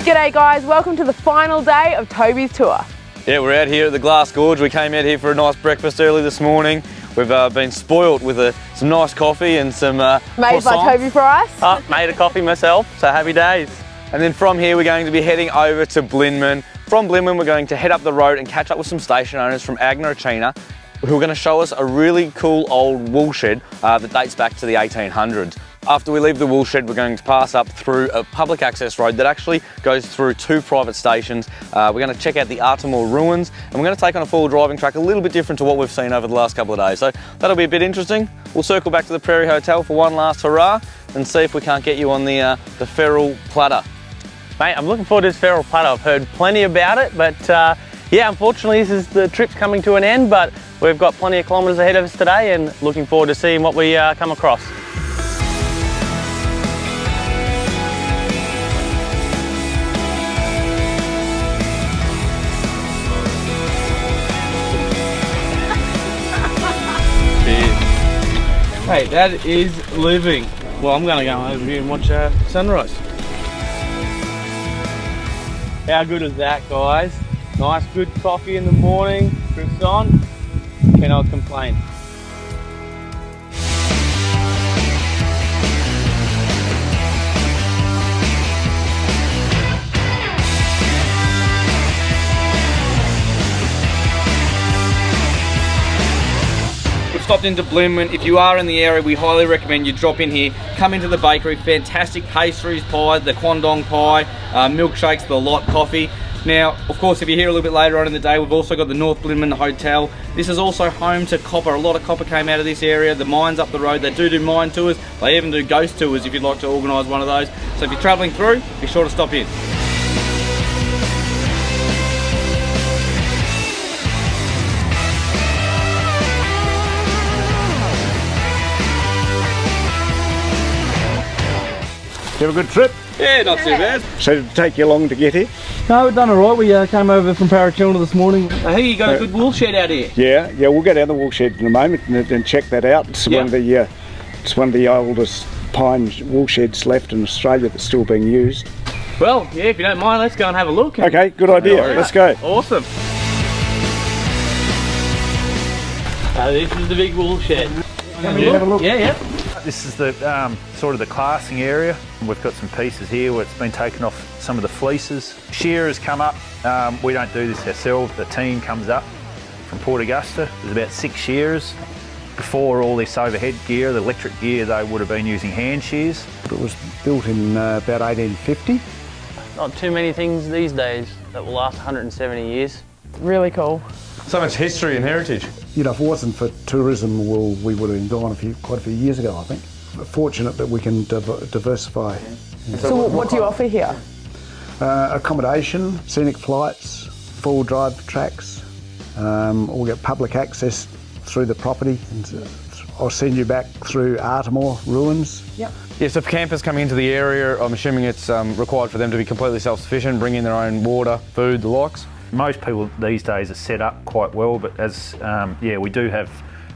G'day guys, welcome to the final day of Toby's tour. Yeah, we're out here at the Glass Gorge. We came out here for a nice breakfast early this morning. We've been spoilt with some nice coffee and some Made croissants. by Toby for us. Made a coffee myself, so happy days. And then from here we're going to be heading over to Blinman. From Blinman we're going to head up the road and catch up with some station owners from Angorichina who are going to show us a really cool old wool shed that dates back to the 1800s. After we leave the wool shed, we're going to pass up through a public access road that actually goes through 2 private stations. We're going to check out the Artemore ruins, and we're going to take on a full driving track a little bit different to what we've seen over the last couple of days. So that'll be a bit interesting. We'll circle back to the Prairie Hotel for one last hurrah and see if we can't get you on the feral platter. Mate, I'm looking forward to this feral platter. I've heard plenty about it, but yeah, unfortunately the trip's coming to an end, but we've got plenty of kilometres ahead of us today and looking forward to seeing what we come across. Hey, that is living. Well, I'm going to go over here and watch sunrise. How good is that, guys? Nice, good coffee in the morning, croissant. Cannot complain. Stopped into Blinman. If you are in the area, we highly recommend you drop in here. Come into the bakery, fantastic pastries, pies, the Kwandong pie, milkshakes, the lot, coffee. Now, of course, if you're here a little bit later on in the day, we've also got the North Blinman Hotel. This is also home to copper. A lot of copper came out of this area. The mines up the road, they do mine tours. They even do ghost tours if you'd like to organise one of those. So if you're travelling through, be sure to stop in. You have a good trip? Yeah, not too bad. So did it take you long to get here? No, we've done all right. We came over from Prairie this morning. I think you got a good wool shed out here. Yeah, we'll go down the wool shed in a moment and check that out. It's one of the oldest pine wool sheds left in Australia that's still being used. Well, yeah, if you don't mind, let's go and have a look. Okay, good idea. Let's go. Awesome. This is the big wool shed. Have a look. Yeah. This is the sort of the classing area. We've got some pieces here where it's been taken off some of the fleeces. Shearers come up. We don't do this ourselves. The team comes up from Port Augusta. There's about 6 shearers. Before all this overhead gear, the electric gear, they would have been using hand shears. It was built in about 1850. Not too many things these days that will last 170 years. Really cool. So much history and heritage. You know, if it wasn't for tourism, well, we would have been gone quite a few years ago, I think. We're fortunate that we can diversify. So what do you offer here? Accommodation, scenic flights, full drive tracks. We'll get public access through the property. And I'll send you back through Artemore ruins. Yep. Yeah, so for campers coming into the area, I'm assuming it's required for them to be completely self-sufficient, bring in their own water, food, the likes. Most people these days are set up quite well, but as we do have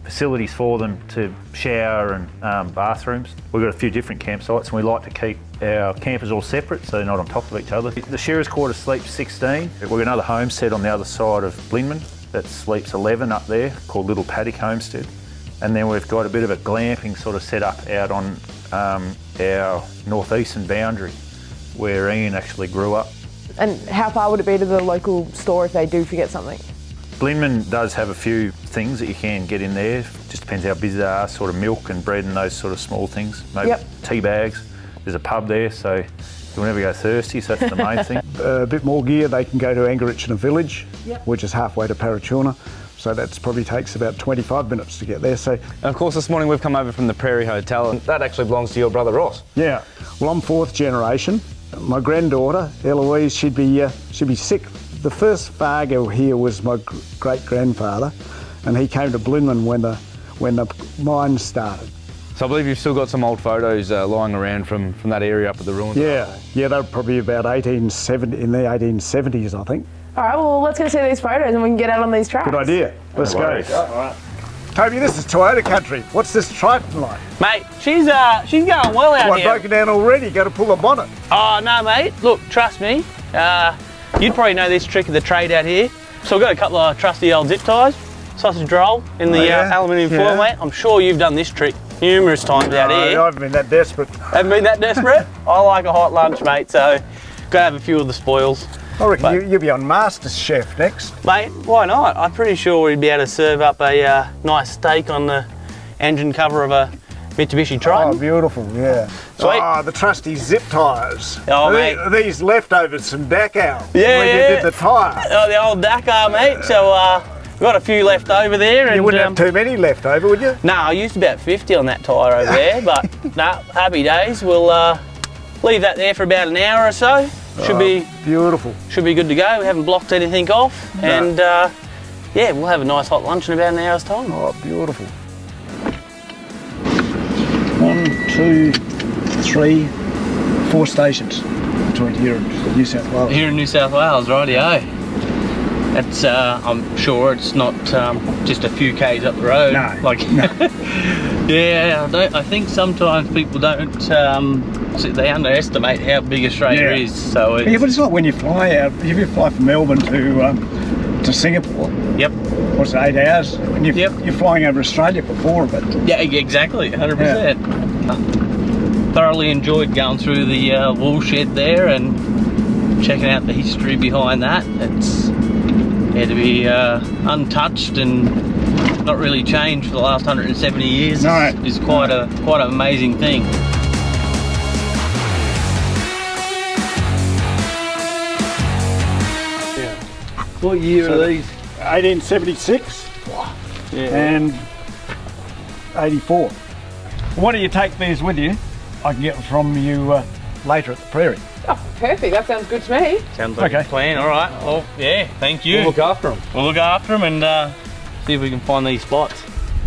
facilities for them to shower and bathrooms. We've got a few different campsites and we like to keep our campers all separate so they're not on top of each other. The shearers' quarter sleeps 16. We've got another homestead on the other side of Blinman that sleeps 11 up there called Little Paddock Homestead. And then we've got a bit of a glamping sort of set up out on our northeastern boundary where Ian actually grew up. And how far would it be to the local store if they do forget something? Blinman does have a few things that you can get in there. Just depends how busy they are, sort of milk and bread and those sort of small things. Maybe tea bags. There's a pub there, so you'll never go thirsty, so that's the main thing. A bit more gear, they can go to Angorichina village, which is halfway to Prairie. So that probably takes about 25 minutes to get there. So, And of course, this morning we've come over from the Prairie Hotel, and that actually belongs to your brother Ross. Yeah, well, I'm 4th generation. My granddaughter, Eloise, she'd be 6. The first Fargo here was my great-grandfather, and he came to Blinman when the mine started. So I believe you've still got some old photos lying around from that area up at the ruins. Yeah, they were probably about 1870, in the 1870s, I think. All right, well, let's go see these photos and we can get out on these tracks. Good idea. Let's go. All right. Toby, this is Toyota country. What's this Triton like? Mate, she's going well out What, here. broken down already? Got to pull the bonnet. Oh, no, mate. Look, trust me. You'd probably know this trick of the trade out here. So we've got a couple of trusty old zip ties, sausage roll in the aluminium foil, mate. I'm sure you've done this trick numerous times out here. I haven't been that desperate. Haven't been that desperate? I like a hot lunch, mate, so gotta have a few of the spoils. I reckon you'll be on MasterChef next. Mate, why not? I'm pretty sure we'd be able to serve up a nice steak on the engine cover of a Mitsubishi Triton. Oh, beautiful, yeah. Sweet. Oh, the trusty zip tyres. Oh, mate. These leftovers from Dakar. Yeah, when you did the tyre. Oh, the old Dakar, mate. So we've got a few left over there. And You wouldn't have too many left over, would you? No, I used about 50 on that tyre over there, but no, happy days. We'll leave that there for about an hour or so. Should be beautiful. Should be good to go. We haven't blocked anything off, and yeah, we'll have a nice hot lunch in about an hour's time. Oh, beautiful. 1, 2, 3, 4 stations between here and New South Wales. Here in New South Wales, rightio. It's I'm sure it's not just a few k's up the road. No, like no. Yeah, I think sometimes people don't. They underestimate how big Australia is. So yeah, but it's like when you fly out. If you fly from Melbourne to Singapore. Yep. What's it, 8 hours? And you're flying over Australia for 4 of it. Yeah, exactly, 100%. Thoroughly enjoyed going through the wool shed there and checking out the history behind that. It's to be untouched and not really changed for the last 170 years. No. is quite an amazing thing. What year are these? 1876 and 84. Why don't you take these with you? I can get them from you later at the Prairie. Oh, perfect. That sounds good to me. Sounds like a plan. All right. Well, yeah. Thank you. We'll look after them. We'll look after them and see if we can find these spots.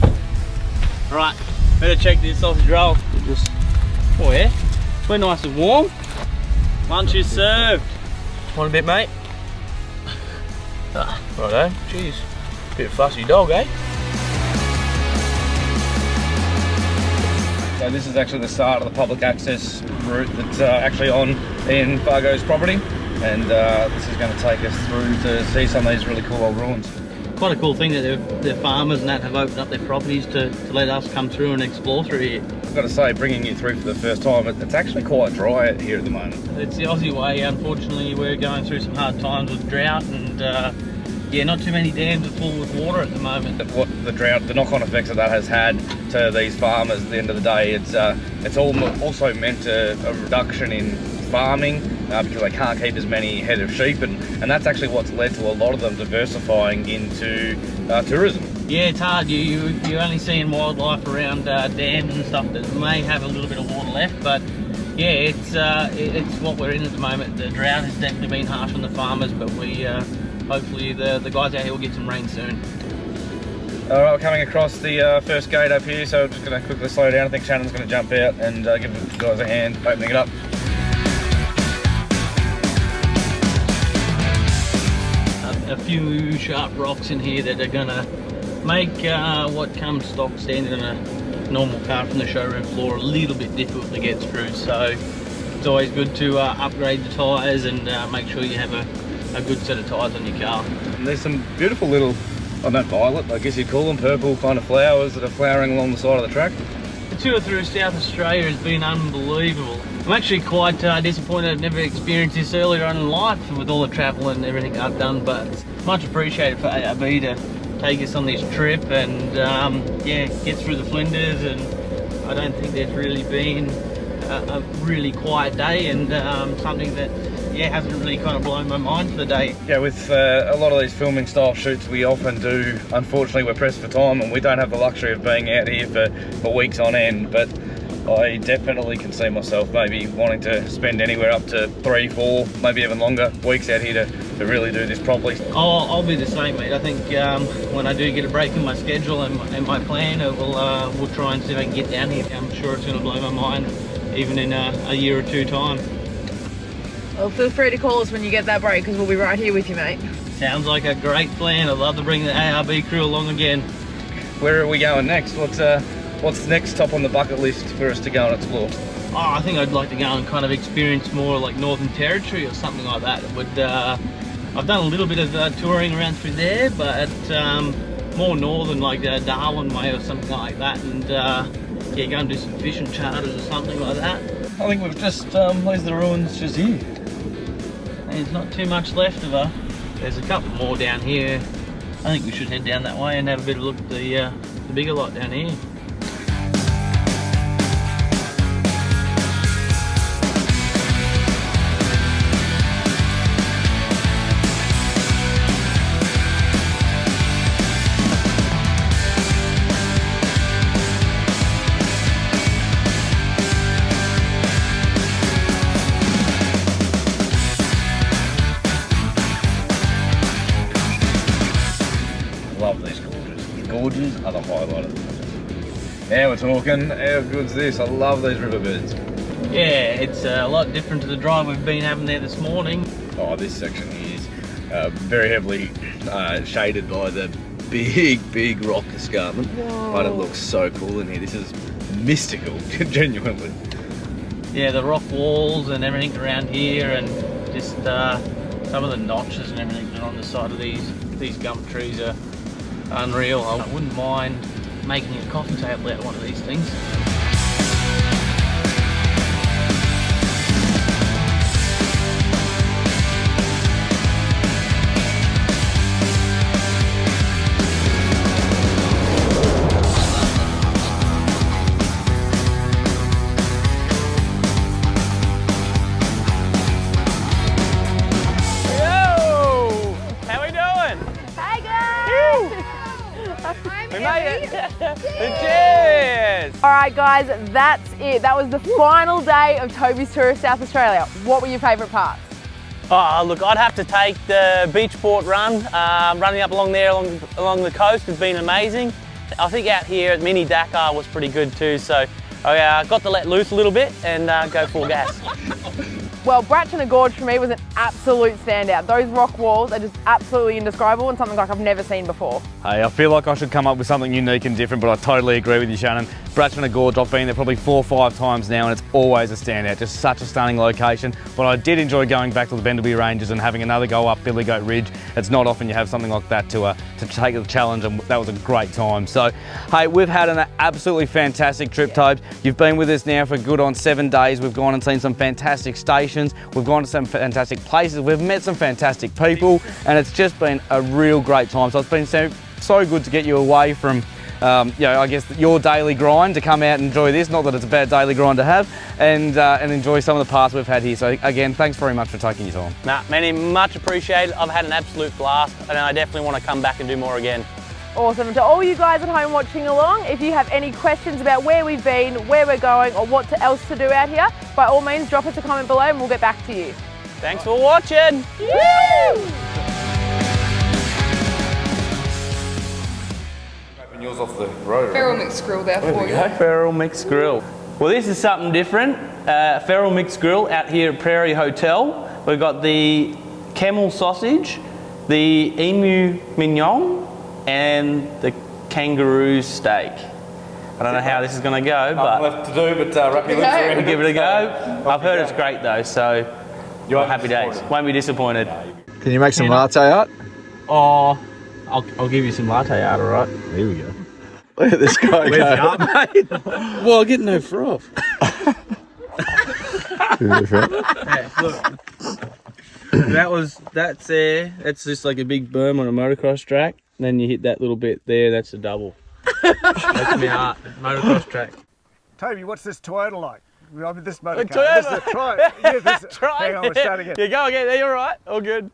All right. Better check this sausage roll. Oh yeah. We're nice and warm. Lunch is served. Want a bit, mate? Righto. Jeez. Bit of fussy dog, eh? So this is actually the start of the public access route that's actually on Ian Fargo's property, and this is going to take us through to see some of these really cool old ruins. Quite a cool thing that the farmers and that have opened up their properties to let us come through and explore through here. I've got to say, bringing you through for the first time, it's actually quite dry out here at the moment. It's the Aussie way. Unfortunately, we're going through some hard times with drought and yeah, not too many dams are full with water at the moment. What the drought, the knock-on effects that has had to these farmers at the end of the day, it's also meant a reduction in farming because they can't keep as many head of sheep, and that's actually what's led to a lot of them diversifying into tourism. Yeah, it's hard. You're only seeing wildlife around dams and stuff that may have a little bit of water left, but yeah, it's what we're in at the moment. The drought has definitely been harsh on the farmers, but we hopefully the guys out here will get some rain soon. All right, we're coming across the first gate up here, so I'm just going to quickly slow down. I think Shannon's going to jump out and give the guys a hand opening it up. A few sharp rocks in here that are going to make what comes stock standard in a normal car from the showroom floor a little bit difficult to get through. So it's always good to upgrade the tyres and make sure you have a good set of tyres on your car. And there's some beautiful little, I don't know, violet, I guess you'd call them, purple kind of flowers that are flowering along the side of the track. The tour through South Australia has been unbelievable. I'm actually quite disappointed I've never experienced this earlier on in life with all the travel and everything I've done, but it's much appreciated for ARB to take us on this trip and yeah, get through the Flinders, and I don't think there's really been a really quiet day and something that hasn't really kind of blown my mind for the day. Yeah, with a lot of these filming style shoots we often do, unfortunately we're pressed for time and we don't have the luxury of being out here for weeks on end, but I definitely can see myself maybe wanting to spend anywhere up to 3, 4, maybe even longer weeks out here to really do this properly. I'll be the same, mate. I think when I do get a break in my schedule and my plan, we'll try and see if I can get down here. I'm sure it's going to blow my mind even in a year or two time. Well, feel free to call us when you get that break, because we'll be right here with you, mate. Sounds like a great plan. I'd love to bring the ARB crew along again. Where are we going next? What's next top on the bucket list for us to go and explore? Oh, I think I'd like to go and kind of experience more like Northern Territory or something like that. It would, I've done a little bit of touring around through there, but more northern, like Darwin way or something like that, and yeah, go and do some fishing charters or something like that. I think we've just, there's the ruins just here. There's not too much left of her. There's a couple more down here. I think we should head down that way and have a bit of a look at the bigger lot down here. Love these gorges. The gorges are the highlight of the Now we're talking. How good's this? I love these riverbeds. Yeah, it's a lot different to the drive we've been having there this morning. Oh, this section is very heavily shaded by the big rock escarpment. Whoa. But it looks so cool in here. This is mystical, genuinely. Yeah, the rock walls and everything around here, and just some of the notches and everything that are on the side of these gum trees are unreal. I wouldn't mind making a coffee table out of one of these things. Cheers! Alright guys, that's it. That was the final day of Toby's tour of South Australia. What were your favourite parts? Oh, look, I'd have to take the Beachport run. Running up along there, along the coast has been amazing. I think out here at Mini Dakar was pretty good too, so I got to let loose a little bit and go full gas. Well, Bratchana Gorge for me was an absolute standout. Those rock walls are just absolutely indescribable and something like I've never seen before. Hey, I feel like I should come up with something unique and different, but I totally agree with you, Shannon. Bratchana Gorge, I've been there probably 4 or 5 times now, and it's always a standout. Just such a stunning location. But I did enjoy going back to the Bendelby Ranges and having another go up Billy Goat Ridge. It's not often you have something like that to take the challenge, and that was a great time. So, hey, we've had an absolutely fantastic trip, Tobes. You've been with us now for good on 7 days. We've gone and seen some fantastic stations. We've gone to some fantastic places. We've met some fantastic people, and it's just been a real great time. So it's been so good to get you away from, I guess your daily grind to come out and enjoy this. Not that it's a bad daily grind to have, and enjoy some of the parts we've had here. So again, thanks very much for taking your time. Nah, Manny, much appreciated. I've had an absolute blast, and I definitely want to come back and do more again. Awesome. To all you guys at home watching along, if you have any questions about where we've been, where we're going, or what else to do out here, by all means drop us a comment below and we'll get back to you. Thanks for watching. Woo! Yours off the road. Feral mixed grill there for you. Feral mixed grill. Well, this is something different. Feral mixed grill out here at Prairie Hotel. We've got the camel sausage, the emu mignon, and the kangaroo steak. I don't know how this is going to go, but left to do, but wrap your lips around we'll give it a go. I've heard it's great though, so happy days. Won't be disappointed. Can you make some latte art? Oh, I'll give you some latte art, all right? Here we go. Look at this guy go. mate? Well, I get no froth. Yeah, look. That's there. That's just like a big berm on a motocross track. And then you hit that little bit there, that's a double. That's my art, motocross track. Toby, what's this Toyota like? I mean, this motor A car. Toyota? This is a Hang on, Yeah, we'll start again. You go again, you're all right, all good.